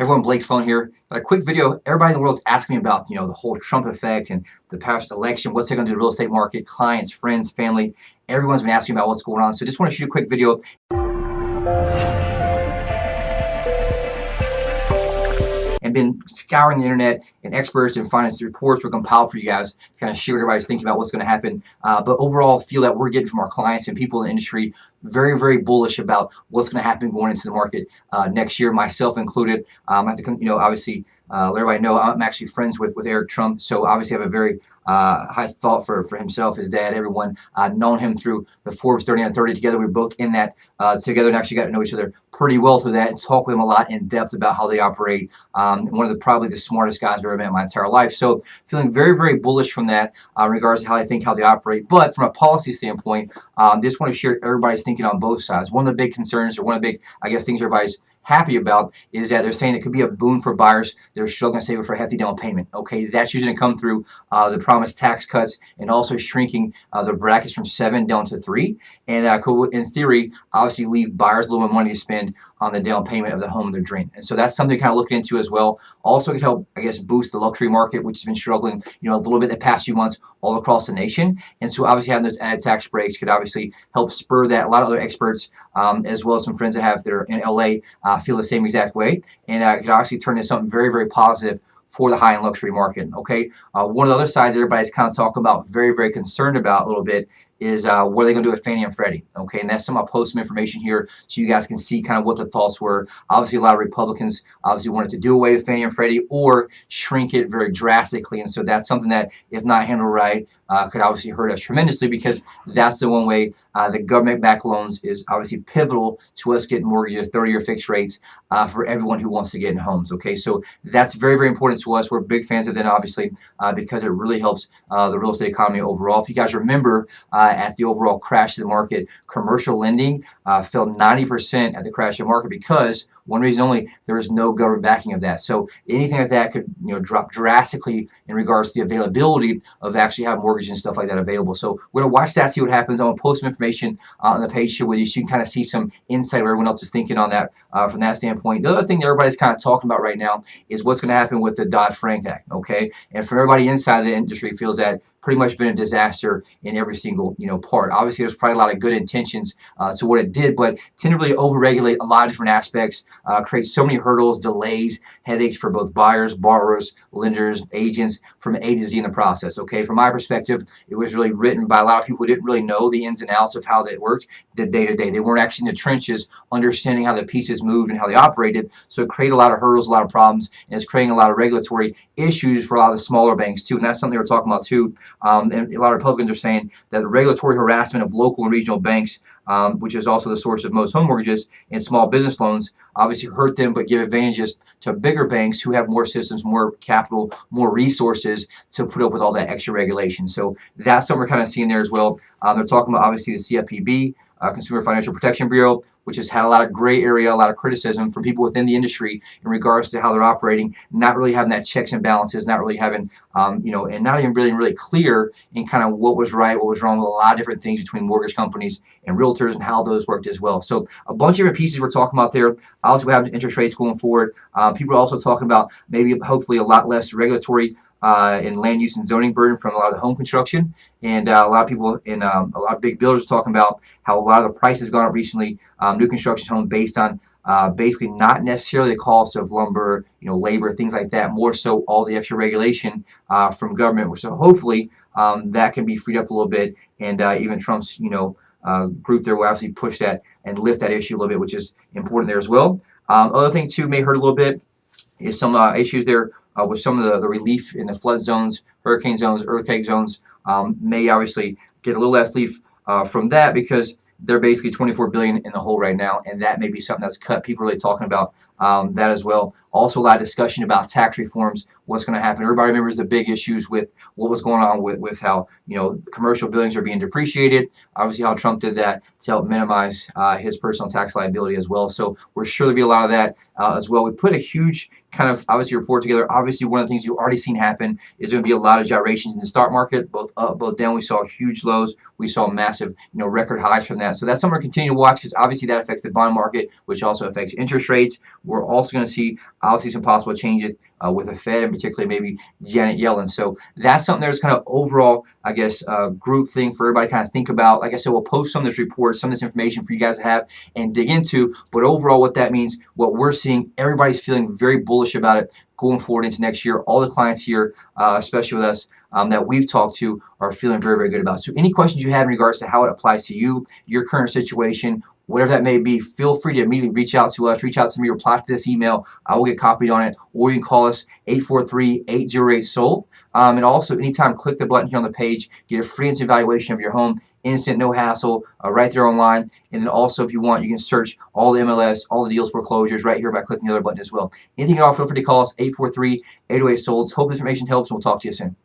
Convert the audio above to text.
Everyone, Blake Sloan here. Got a quick video. Everybody in the world is asking me about, the whole Trump effect and the past election. What's it going to do to the real estate market? Clients, friends, family. Everyone's been asking about what's going on. So just want to shoot a quick video. And been scouring the internet, and experts and finance reports were compiled for you guys to kind of share what everybody's thinking about what's going to happen. But overall, feel that we're getting from our clients and people in the industry very, very bullish about what's going to happen going into the market next year, myself included. I have to, obviously, let everybody know I'm actually friends with Eric Trump, so obviously I have a very high thought for himself, his dad, everyone. Known him through the Forbes 30 and 30 together. We were both in that together and actually got to know each other pretty well through that and talk with him a lot in depth about how they operate. One of probably the smartest guys I've ever met in my entire life. So feeling very, very bullish from that in regards to how they operate. But from a policy standpoint, just want to share everybody's thinking on both sides. One of the big concerns, or one of the big, things everybody's happy about, is that they're saying it could be a boon for buyers that are struggling to save for a hefty down payment. Okay, that's usually going to come through the promised tax cuts and also shrinking the brackets from 7 down to 3, and could, in theory, obviously leave buyers a little more money to spend on the down payment of the home of their dream. And so that's something to kind of look into as well. Also could help, boost the luxury market, which has been struggling, a little bit the past few months all across the nation. And so obviously having those added tax breaks could obviously help spur that. A lot of other experts, as well as some friends I have that are in LA, feel the same exact way, and could actually turn into something very, very positive for the high-end luxury market. Okay, one of the other sides everybody's kind of talking about, very, very concerned about a little bit, is what are they going to do with Fannie and Freddie? Okay, and that's some. I'll post some information here so you guys can see kind of what the thoughts were. Obviously, a lot of Republicans obviously wanted to do away with Fannie and Freddie or shrink it very drastically, and so that's something that, if not handled right, could obviously hurt us tremendously, because that's the one way the government-backed loans is obviously pivotal to us getting mortgages, 30-year fixed rates for everyone who wants to get in homes. Okay, so that's very, very important to us. We're big fans of that, obviously, because it really helps the real estate economy overall. If you guys remember, at the overall crash of the market, commercial lending fell 90% at the crash of the market because one reason only: there is no government backing of that. So anything like that could drop drastically in regards to the availability of actually having mortgages and stuff like that available. So we're going to watch that, see what happens. I'm going to post some information on the page here with you so you can kind of see some insight where everyone else is thinking on that from that standpoint. The other thing that everybody's kind of talking about right now is what's going to happen with the DoddFrank Act. Okay, and for everybody inside the industry feels that pretty much been a disaster in every single part. Obviously, there's probably a lot of good intentions to what it did, but tend to really overregulate a lot of different aspects, create so many hurdles, delays, headaches for both buyers, borrowers, lenders, agents, from A to Z in the process. Okay, from my perspective, it was really written by a lot of people who didn't really know the ins and outs of how that worked the day to day. They weren't actually in the trenches understanding how the pieces moved and how they operated, so it created a lot of hurdles, a lot of problems, and it's creating a lot of regulatory issues for a lot of the smaller banks too, and that's something we're talking about too. And a lot of Republicans are saying that the regulatory harassment of local and regional banks, which is also the source of most home mortgages and small business loans, obviously hurt them, but give advantages to bigger banks who have more systems, more capital, more resources to put up with all that extra regulation. So that's something we're kind of seeing there as well. They're talking about obviously the CFPB, Consumer Financial Protection Bureau, which has had a lot of gray area, a lot of criticism from people within the industry in regards to how they're operating, not really having that checks and balances, not really having, and not even really clear in kind of what was right, what was wrong with a lot of different things between mortgage companies and realtors and how those worked as well. So a bunch of different pieces we're talking about there. Obviously, we have interest rates going forward. People are also talking about maybe hopefully a lot less regulatory and land use and zoning burden from a lot of the home construction, and a lot of people in a lot of big builders are talking about how a lot of the prices have gone up recently, new construction homes based on basically not necessarily the cost of lumber, labor, things like that, more so all the extra regulation from government. So hopefully that can be freed up a little bit, and even Trump's group there will actually push that and lift that issue a little bit, which is important there as well. Other thing too may hurt a little bit is some issues there with some of the relief in the flood zones, hurricane zones, earthquake zones. May obviously get a little less relief from that because they're basically $24 billion in the hole right now, and that may be something that's cut. People are really talking about that as well. Also, a lot of discussion about tax reforms, what's going to happen. Everybody remembers the big issues with what was going on with how commercial buildings are being depreciated. Obviously, how Trump did that to help minimize his personal tax liability as well. So we're sure there'll be a lot of that as well. We put a huge kind of obviously report together. Obviously, one of the things you've already seen happen is going to be a lot of gyrations in the stock market, both up, both down. We saw huge lows. We saw massive, record highs from that. So that's something we're continuing to watch because obviously that affects the bond market, which also affects interest rates, we're also going to see obviously some possible changes with the Fed, and particularly maybe Janet Yellen. So that's something that's kind of overall, I guess, group thing for everybody to kind of think about. Like I said, we'll post some of this report, some of this information for you guys to have and dig into. But overall, what that means, what we're seeing, everybody's feeling very bullish about it going forward into next year. All the clients here, especially with us, that we've talked to, are feeling very, very good about. So any questions you have in regards to how it applies to you, your current situation, whatever that may be, feel free to immediately reach out to us, reach out to me, reply to this email. I will get copied on it, or you can call us 843-808-SOLD. And also, anytime, click the button here on the page, get a free instant evaluation of your home, instant, no hassle, right there online. And then also, if you want, you can search all the MLS, all the deals, foreclosures right here by clicking the other button as well. Anything at all, feel free to call us, 843-808-SOLD. Hope this information helps, and we'll talk to you soon.